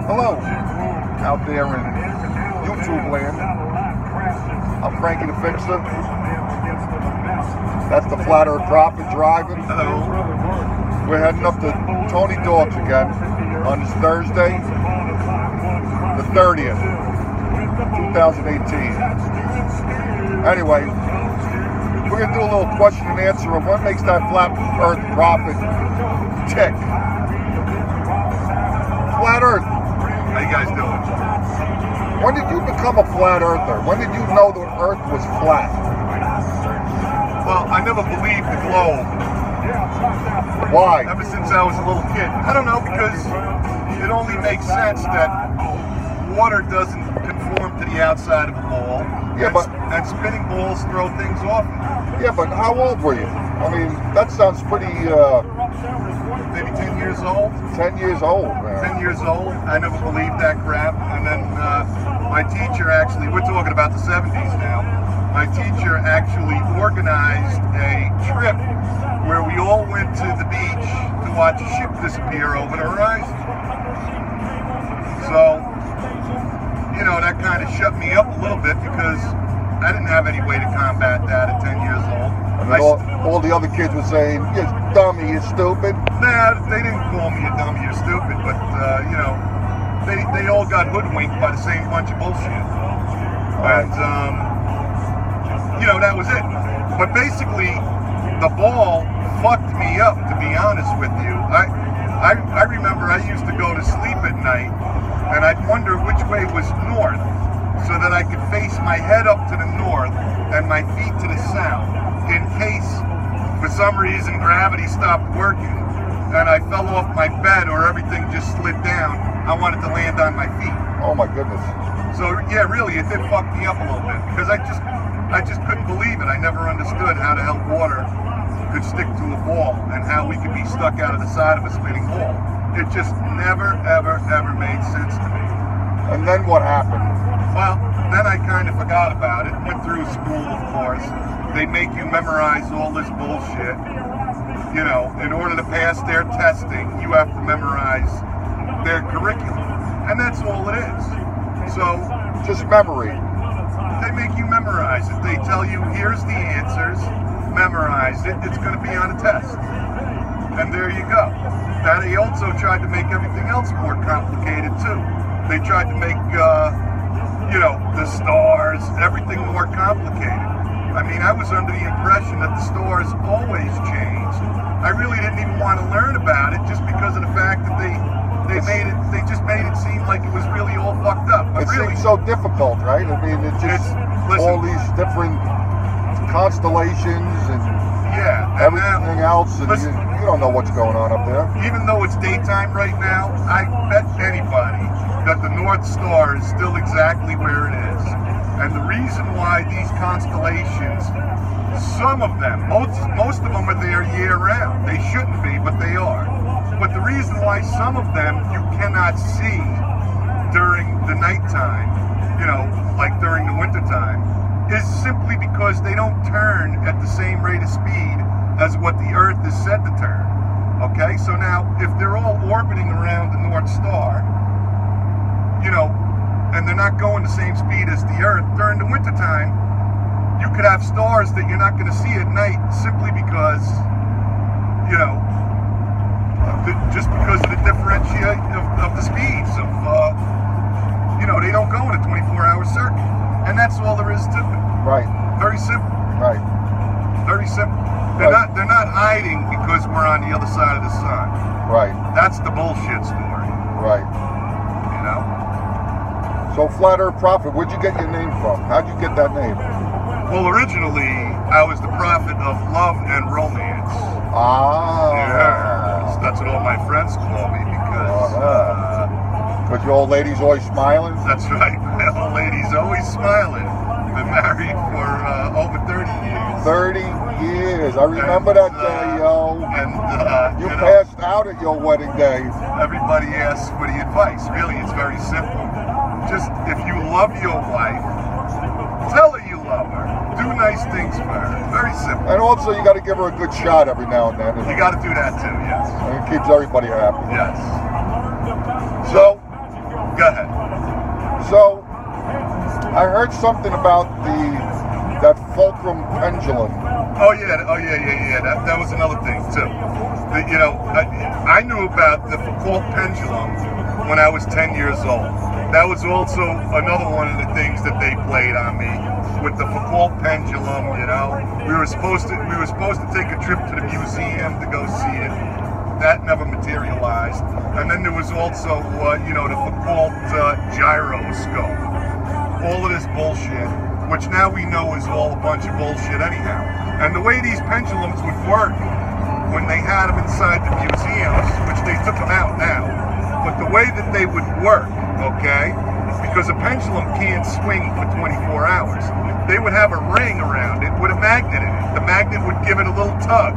Hello, out there in YouTube land. I'm Frankie the Fixer. That's the Flat Earth Prophet driving. Hello. We're heading up to Tony Dog's again on this Thursday, the 30th, 2018. Anyway, we're going to do a little question and answer of what makes that Flat Earth Prophet tick. Flat Earth. How you guys doing? When did you become a flat earther? When did you know the earth was flat? Well, I never believed the globe. Why? Ever since I was a little kid. I don't know, because it only makes sense that water doesn't conform to the outside of a ball. Yeah, and spinning balls throw things off. Yeah, but how old were you? I mean, that sounds pretty, maybe 10 years old. 10 years old, man. 10 years old. I never believed that crap. And then my teacher actually, we're talking about the 70s now, my teacher actually organized a trip where we all went to the beach to watch a ship disappear over the horizon. So, you know, that kind of shut me up a little bit because I didn't have any way to combat that at 10 years old. I mean, all the other kids were saying, "You're dummy, you're stupid." Nah, they didn't call me a dummy or stupid, but, you know, they all got hoodwinked by the same bunch of bullshit. And, you know, that was it. But basically, the ball fucked me up, to be honest with you. I remember I used to go to sleep at night, and I'd wonder which way was north, so that I could face my head up to the north and my feet to the south, in case, for some reason, gravity stopped working and I fell off my bed or everything just slid down. I wanted to land on my feet. Oh my goodness. So yeah, really, it did fuck me up a little bit because I just couldn't believe it. I never understood how the hell water could stick to a ball and how we could be stuck out of the side of a spinning ball. It just never, ever, ever made sense to me. And then what happened? Well, then I kind of forgot about it. Went through school, of course. They make you memorize all this bullshit. You know, in order to pass their testing, you have to memorize their curriculum. And that's all it is. So, just memory. They make you memorize it. They tell you, here's the answers, memorize it. It's going to be on a test. And there you go. Now, they also tried to make everything else more complicated, too. They tried to make, you know, the stars, everything more complicated. I mean, I was under the impression that the stars always changed. I really didn't even want to learn about it just because of the fact that they just made it seem like it was really all fucked up. But it really, seems so difficult, right? I mean, it's just all these different constellations and everything else, and you don't know what's going on up there. Even though it's daytime right now, I bet anybody that the North Star is still exactly where it is. And the reason why these constellations, some of them, most of them are there year-round. They shouldn't be, but they are. But the reason why some of them you cannot see during the nighttime, you know, like during the wintertime, is simply because they don't turn at the same rate of speed as what the Earth is said to turn. Okay, so now, if they're all orbiting around the North Star, you know, and they're not going the same speed as the Earth, during the wintertime, you could have stars that you're not going to see at night simply because, you know, just because of the differentiate of the speeds of, you know, they don't go in a 24-hour circuit. And that's all there is to it. Right. Very simple. Right. Very simple. They're not hiding because we're on the other side of the sun. Right. That's the bullshit story. Right. You know? So, Flat Earth Prophet, where'd you get your name from? How'd you get that name? Well, originally, I was the prophet of love and romance. Ah. Yes. That's what all my friends call me because your old lady's always smiling? That's right. My old lady's always smiling. Been married for over 30 years. 30 years. I remember that day, yo. And you passed out at your wedding day. Everybody asks for the advice. Really, it's very simple. Just, if you love your wife, tell her you love her. Do nice things for her. Very simple. And also, you got to give her a good shot every now and then. You got to do that too, yes. And it keeps everybody happy. Yes. So, Go ahead. So, I heard something about that fulcrum pendulum. Oh yeah. That was another thing too. I knew about the Foucault pendulum when I was 10 years old. That was also another one of the things that they played on me with the Foucault pendulum. We were supposed to take a trip to the museum to go see it. That never materialized. And then there was also the Foucault gyroscope. All of this bullshit, which now we know is all a bunch of bullshit anyhow. And the way these pendulums would work when they had them inside the museums, which they took them out now, but the way that they would work, okay, because a pendulum can't swing for 24 hours. They would have a ring around it with a magnet in it. The magnet would give it a little tug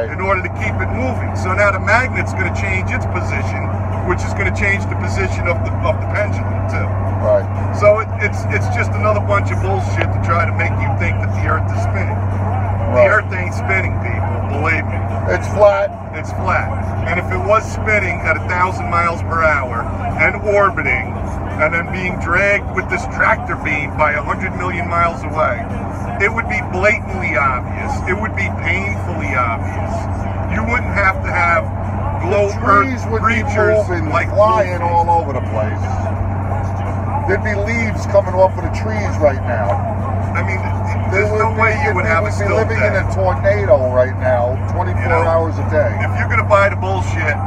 in order to keep it moving. So now the magnet's going to change its position, which is going to change the position of the pendulum too. Right. So it's just another bunch of bullshit to try to make you think that the Earth is spinning. Right. The Earth ain't spinning, people. Believe me. It's flat. It's flat. And if it was spinning at 1,000 miles per hour and orbiting and then being dragged with this tractor beam by 100 million miles away, it would be blatantly obvious. It would be painfully obvious. You wouldn't have to have glow trees earth would be creatures moving, like flying all over the place. There'd be leaves coming off of the trees right now. I mean, there's no way you would have a still living in a tornado right now, 24 hours a day. If you're going to buy the bullshit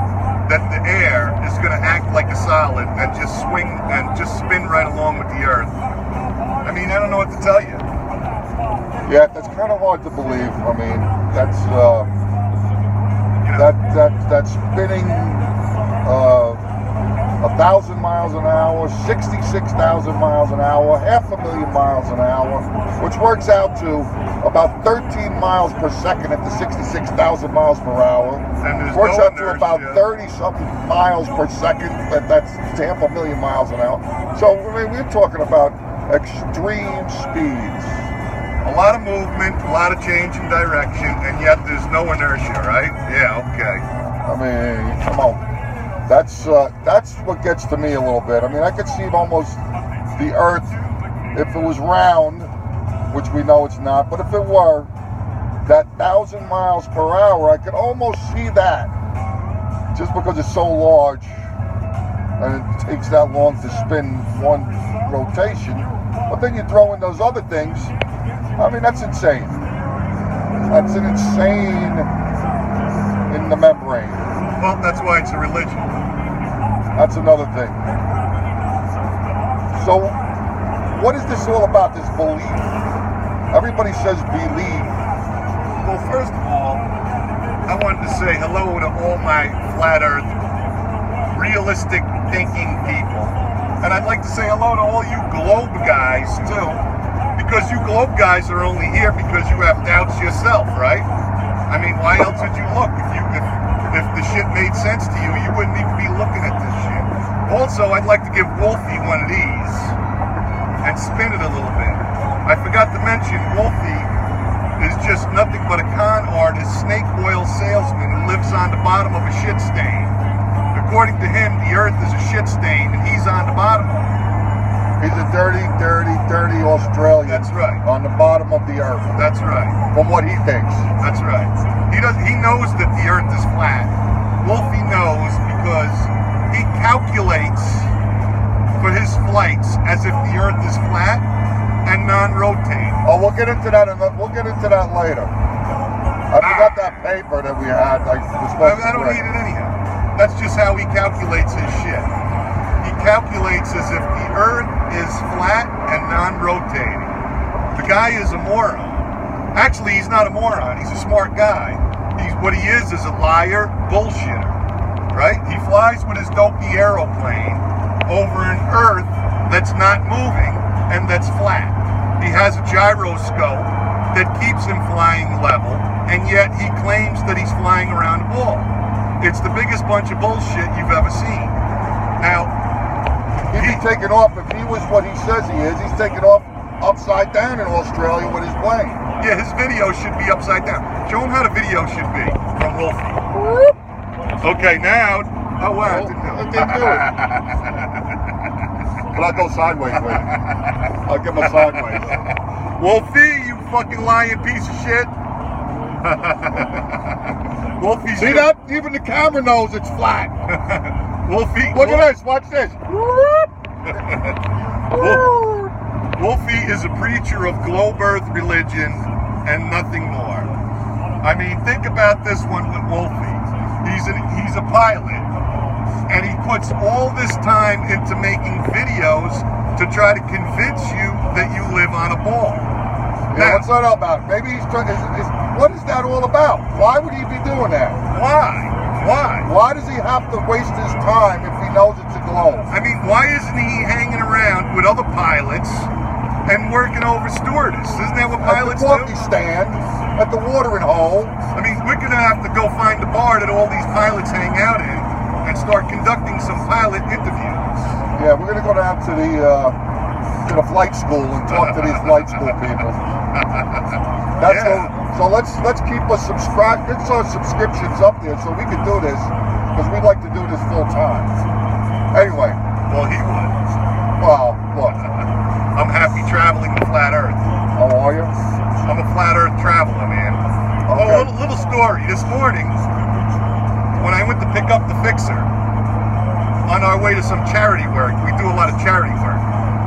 that the air is going to act like a solid and just swing and just spin right along with the Earth, I mean, I don't know what to tell you. Yeah, that's kind of hard to believe. I mean, that's that's spinning 1,000 miles an hour, 66,000 miles an hour, 500,000 miles an hour, which works out to about 13 miles per second at the 66,000 miles per hour. And works out to about 30-something miles per second. That's 500,000 miles an hour. So I mean, we're talking about extreme speeds. A lot of movement, a lot of change in direction, and yet there's no inertia, right? Yeah, okay. I mean, come on. That's what gets to me a little bit. I mean, I could see almost the Earth, if it was round, which we know it's not, but if it were, that 1,000 miles per hour, I could almost see that. Just because it's so large, and it takes that long to spin one rotation. But then you throw in those other things, I mean, that's insane. That's an insane in the membrane. Well, that's why it's a religion. That's another thing. So, what is this all about, this belief? Everybody says believe. Well, first of all, I wanted to say hello to all my flat earth, realistic thinking people. And I'd like to say hello to all you globe guys, too. Because you globe guys are only here because you have doubts yourself, right? I mean, why else would you look? If the shit made sense to you, you wouldn't even be looking at this shit. Also, I'd like to give Wolfie one of these and spin it a little bit. I forgot to mention, Wolfie is just nothing but a con artist, snake oil salesman who lives on the bottom of a shit stain. According to him, the Earth is a shit stain, and he's on the bottom of it. He's a dirty Australian. That's right. On the bottom of the Earth. That's right. From what he thinks. That's right. He knows that the Earth is flat. Wolfie knows because he calculates for his flights as if the Earth is flat and non-rotating. Oh, we'll get into that. We'll get into that later. I forgot that paper that we had. I don't need it anyhow. That's just how he calculates his shit. He calculates as if the Earth is flat and non-rotating. The guy is a moron. Actually, he's not a moron. He's a smart guy. What he is a liar, bullshitter, right? He flies with his dopey aeroplane over an Earth that's not moving and that's flat. He has a gyroscope that keeps him flying level, and yet he claims that he's flying around a ball. It's the biggest bunch of bullshit you've ever seen. Now, he'd be taking off, if he was what he says he is, he's taking off upside down in Australia with his plane. Yeah, his video should be upside down. Show him how the video should be from Wolfie. Okay, now, oh wow, I didn't know. I didn't do it. But I'll go sideways with it. I'll get my sideways. Wolfie, you fucking lying piece of shit. Wolfie, See that? Even the camera knows it's flat. Wolfie, Look at this. Watch this. Wolfie is a preacher of globe earth religion and nothing more. I mean, think about this one with Wolfie. He's a pilot, and he puts all this time into making videos to try to convince you that you live on a ball. Yeah, what's that all about? Maybe he's trying. What is that all about? Why would he be doing that? Why? Why does he have to waste his time if he knows it's a globe? I mean, why isn't he hanging around with other pilots and working over stewardess? Isn't that what pilots do? At the coffee do? stand, at the watering hole. I mean, we're gonna have to go find the bar that all these pilots hang out in and start conducting some pilot interviews. Yeah, we're gonna go down to the flight school and talk to these flight school people. That's so let's keep us subscribe. Get our subscriptions up there so we can do this because we'd like to do this full time. Anyway. Well, he would. Well, look. I'm happy traveling the flat Earth. How are you? I'm a flat Earth traveler, man. Okay. Oh, little story. This morning, when I went to pick up the fixer on our way to some charity work, we do a lot of charity work.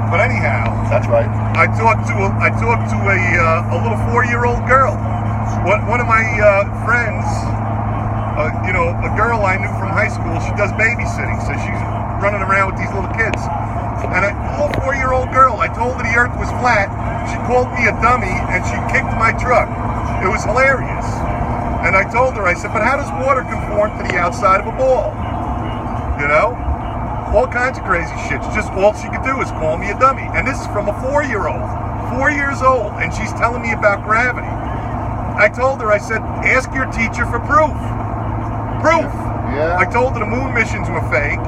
But anyhow, that's right. I talked to a little 4-year-old girl. One of my friends, a girl I knew from high school. She does babysitting, so she's running around with these little kids. And a little 4-year-old girl, I told her the Earth was flat. She called me a dummy, and she kicked my truck. It was hilarious. And I told her, I said, but how does water conform to the outside of a ball? You know? All kinds of crazy shit. Just all she could do is call me a dummy. And this is from a 4-year-old. 4 years old, and she's telling me about gravity. I told her, I said, ask your teacher for proof. Proof. Yeah. I told her the moon missions were fake.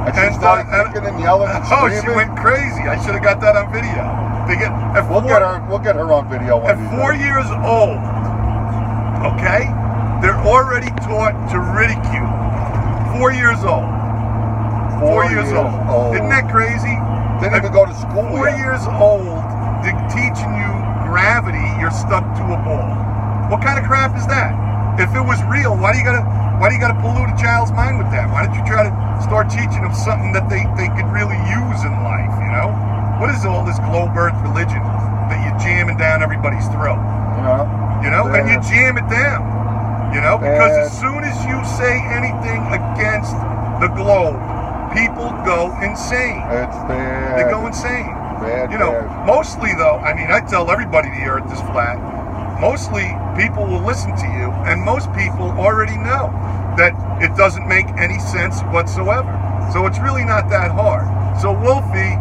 And she started kicking and yelling and screaming. Oh, she went crazy. I should have got that on video. We'll get her on video. At 4 years old, okay, they're already taught to ridicule. 4 years old. 4 years old. Isn't that crazy? Didn't even go to school 4 years old, they're teaching you gravity, you're stuck to a ball. What kind of crap is that? If it was real, why do you gotta pollute a child's mind with that? Why don't you try to start teaching them something that they could really use in life, you know? What is all this globe earth religion that you're jamming down everybody's throat? You know? And you jam it down. You know? Because as soon as you say anything against the globe, people go insane. It's bad. They go insane. Bad, you know, mostly though, I mean, I tell everybody the Earth is flat. Mostly people will listen to you, and most people already know that it doesn't make any sense whatsoever. So it's really not that hard. So Wolfie,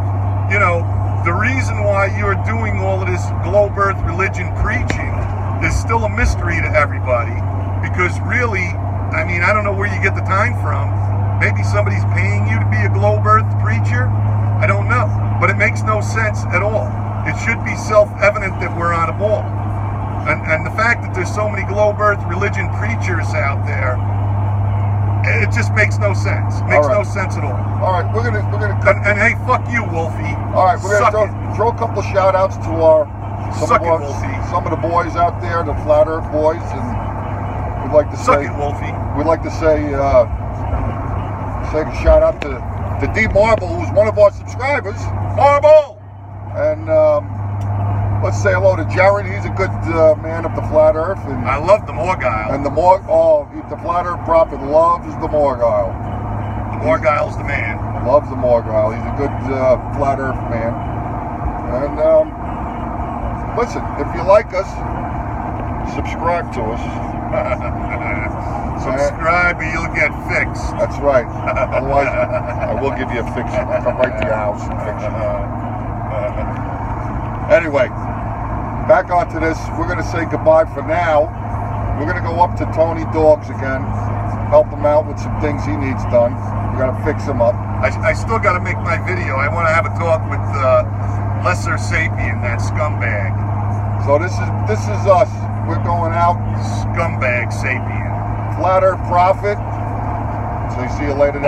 you know, the reason why you're doing all of this globe earth religion preaching is still a mystery to everybody, because really, I mean, I don't know where you get the time from. Maybe somebody's paying you to be a globe earth preacher. I don't know, but it makes no sense at all. It should be self-evident that we're on a ball. And the fact that there's so many globe earth religion preachers out there, it just makes no sense. Makes no sense at all. All right, we're gonna and hey, fuck you, Wolfie. All right, we're gonna throw a couple of shout outs to some of the boys out there, the Flat Earth boys, and we'd like to say, Wolfie. We'd like to say a shout out to D Marble, who's one of our subscribers. Marble. And let's say hello to Jared. He's a good man of the Flat Earth. And I love the Morgile. And the Flat Earth prophet loves the Morgile. The Morgile's the man. Loves the Morgile. He's a good Flat Earth man. And listen, if you like us, subscribe to us. Subscribe or you'll get fixed. That's right. Otherwise, I will give you a fix. I'll come right to your house and fix you. Anyway, back onto this. We're going to say goodbye for now. We're going to go up to Tony Dogs again, help him out with some things he needs done. We got to fix him up. I still got to make my video. I want to have a talk with Lesser Sapien, that scumbag. So this is us. We're going out. Scumbag Sapien. Flat Earth Prophet. So see you later.